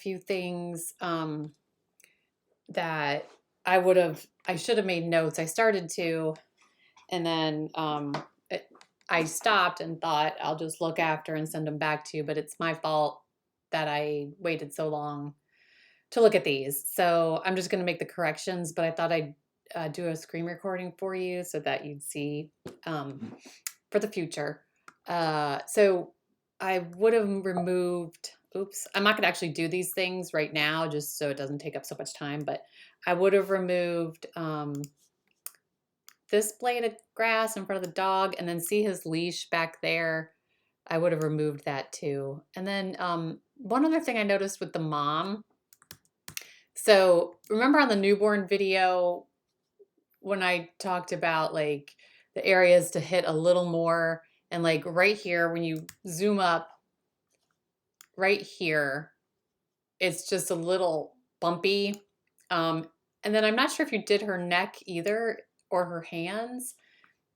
few things that I should have made notes. I started to, and then I stopped and thought I'll just look after and send them back to you, but it's my fault that I waited so long to look at these. So I'm just going to make the corrections, but I thought I'd do a screen recording for you so that you'd see for the future. So I would have removed, oops, I'm not going to actually do these things right now just so it doesn't take up so much time, but I would have removed this blade of grass in front of the dog, and then see his leash back there. I would have removed that too. And then one other thing I noticed with the mom. So remember on the newborn video when I talked about like the areas to hit a little more, and like right here, when you zoom up right here, it's just a little bumpy. And then I'm not sure if you did her neck either or her hands.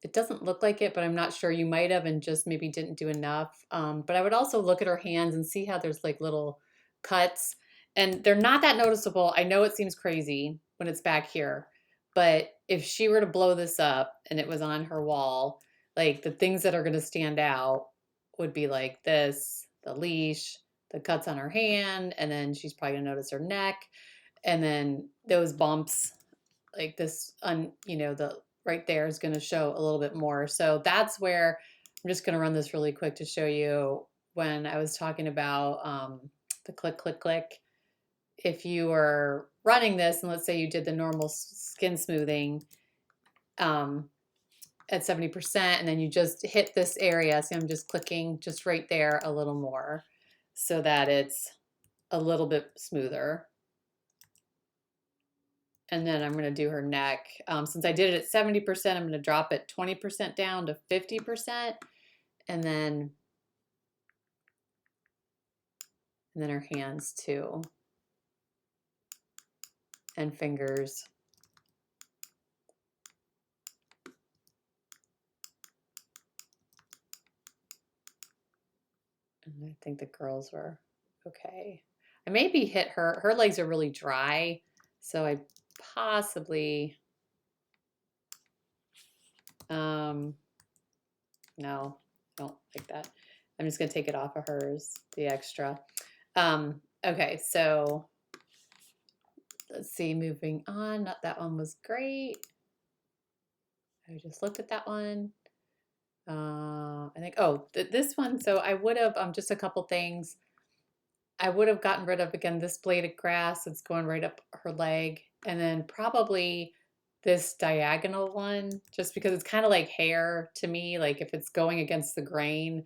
It doesn't look like it, but I'm not sure. You might have and just maybe didn't do enough. But I would also look at her hands and see how there's like little cuts. And they're not that noticeable. I know it seems crazy when it's back here. But if she were to blow this up and it was on her wall, like the things that are going to stand out would be like this, the leash, the cuts on her hand, and then she's probably going to notice her neck. And then those bumps like this the right there is going to show a little bit more. So that's where I'm just going to run this really quick to show you when I was talking about the click, click, click. If you were running this, and let's say you did the normal skin smoothing at 70%, and then you just hit this area. See, I'm just clicking just right there a little more so that it's a little bit smoother. And then I'm going to do her neck. Since I did it at 70%, I'm going to drop it 20% down to 50%. And then her hands too. And fingers. And I think the girls were okay. I maybe hit her legs are really dry. So I possibly, no, I don't like that. I'm just going to take it off of hers, the extra. Okay, so let's see, moving on. Not that one was great. I just looked at that one. I think, this one. So I would have, just a couple things. I would have gotten rid of, again, this blade of grass that's going right up her leg. And then probably this diagonal one, just because it's kind of like hair to me. Like if it's going against the grain,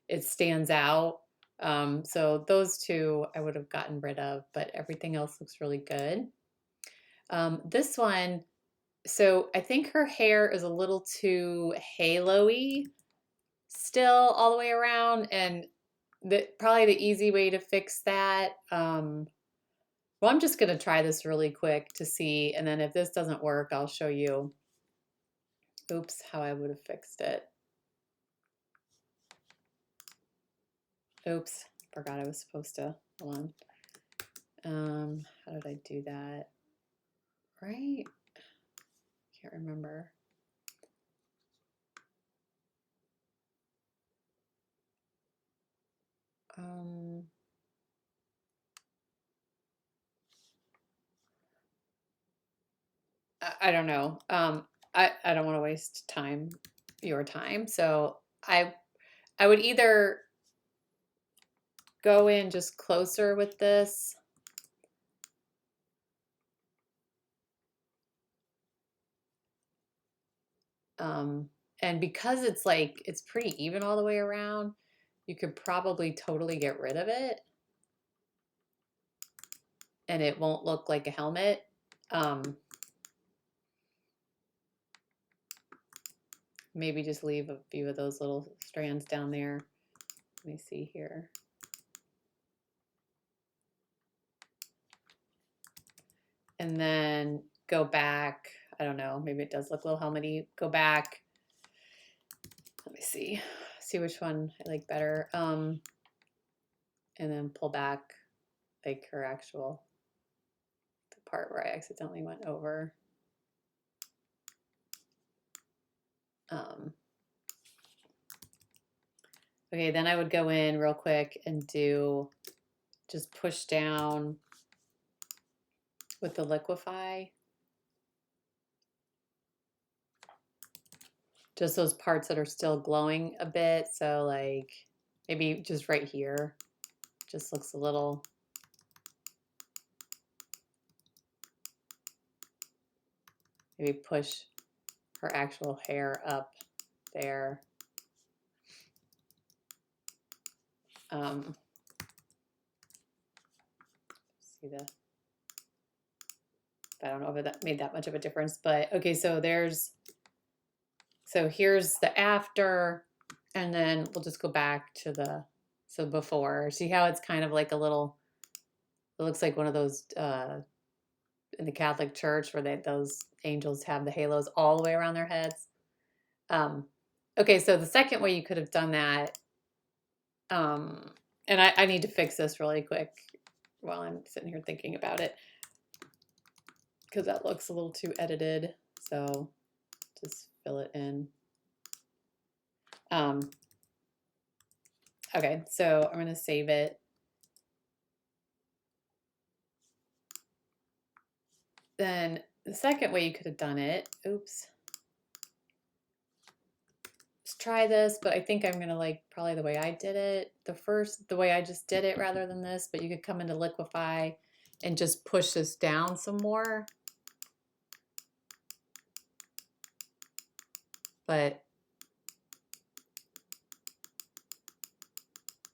it stands out. So those two I would have gotten rid of, but everything else looks really good. This one, so I think her hair is a little too halo-y still all the way around, and probably the easy way to fix that. Well, I'm just going to try this really quick to see, and then if this doesn't work, I'll show you, oops, how I would have fixed it. Oops, forgot I was supposed to, hold on. How did I do that? Right? Can't remember. I don't know. I don't want to waste your time. So I would either go in just closer with this. And because it's pretty even all the way around, you could probably totally get rid of it. And it won't look like a helmet. Maybe just leave a few of those little strands down there. Let me see here. And then go back. I don't know, maybe it does look a little helmety. Go back. Let me see which one I like better. And then pull back like her actual, the part where I accidentally went over. Okay, then I would go in real quick and just push down with the Liquify. Just those parts that are still glowing a bit. So like maybe just right here, just looks a little. Maybe push her actual hair up there. See the, I don't know if that made that much of a difference, but okay, so here's the after, and then we'll just go back to so before. See how it's kind of like a little, it looks like one of those in the Catholic Church where those angels have the halos all the way around their heads. Okay, so the second way you could have done that, and I need to fix this really quick while I'm sitting here thinking about it, because that looks a little too edited. So just fill it in. Okay, so I'm going to save it. Then the second way you could have done it, oops. Let's try this, but I think I'm going to like probably the way I did it. The way I just did it rather than this, but you could come into Liquify and just push this down some more. But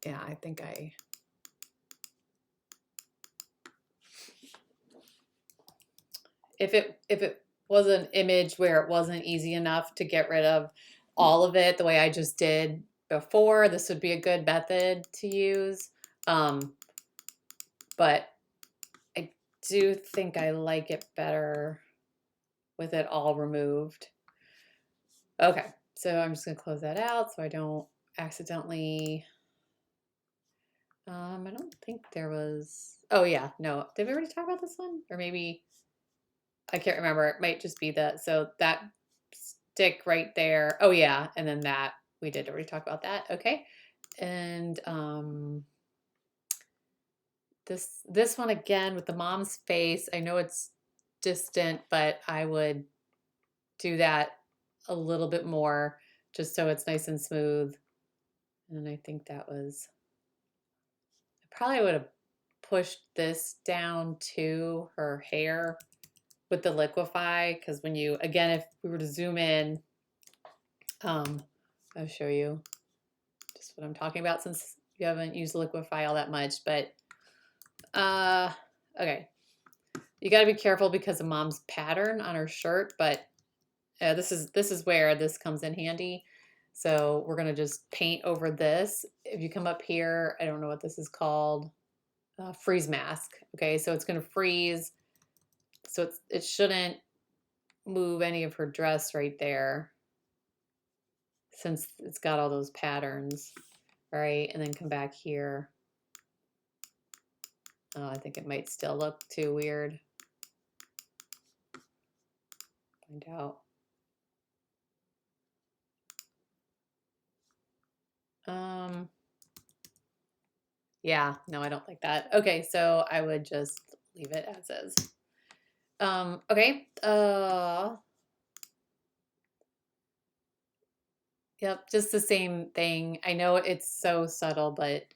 yeah, I think if it was an image where it wasn't easy enough to get rid of all of it the way I just did before, this would be a good method to use. But I do think I like it better with it all removed. Okay, so I'm just gonna close that out so I don't accidentally, I don't think there was, oh yeah, no, did we already talk about this one? Or maybe, I can't remember, it might just be so that stick right there, oh yeah, and then that, we did already talk about that, okay. And this one again with the mom's face, I know it's distant, but I would do that a little bit more just so it's nice and smooth. And I think that was, I probably would have pushed this down to her hair with the Liquify, because when you, again, if we were to zoom in, I'll show you just what I'm talking about since you haven't used Liquify all that much, but okay. You got to be careful because of mom's pattern on her shirt, but this is where this comes in handy. So we're going to just paint over this. If you come up here, I don't know what this is called, freeze mask. Okay, so it's going to freeze. So it shouldn't move any of her dress right there since it's got all those patterns. All right, and then come back here. Oh, I think it might still look too weird. Find out. Yeah, no, I don't like that. Okay, so I would just leave it as is. Okay. Yep, just the same thing. I know it's so subtle, but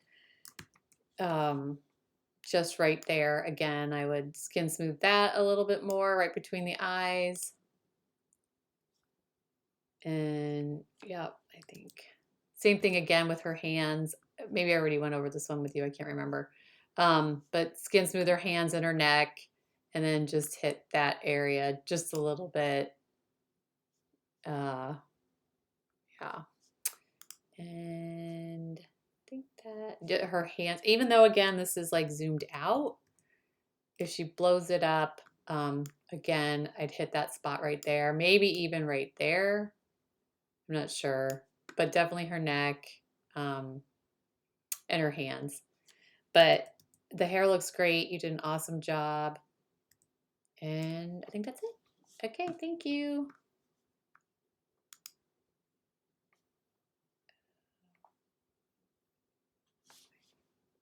just right there, again, I would skin smooth that a little bit more right between the eyes. And yeah, I think same thing again with her hands. Maybe I already went over this one with you. I can't remember. But skin smooth her hands and her neck, and then just hit that area just a little bit. Yeah. And I think that her hands, even though again, this is like zoomed out, if she blows it up, again, I'd hit that spot right there, maybe even right there. I'm not sure, but definitely her neck, and her hands. But The hair looks great. You did an awesome job. And I think that's it. Okay, thank you.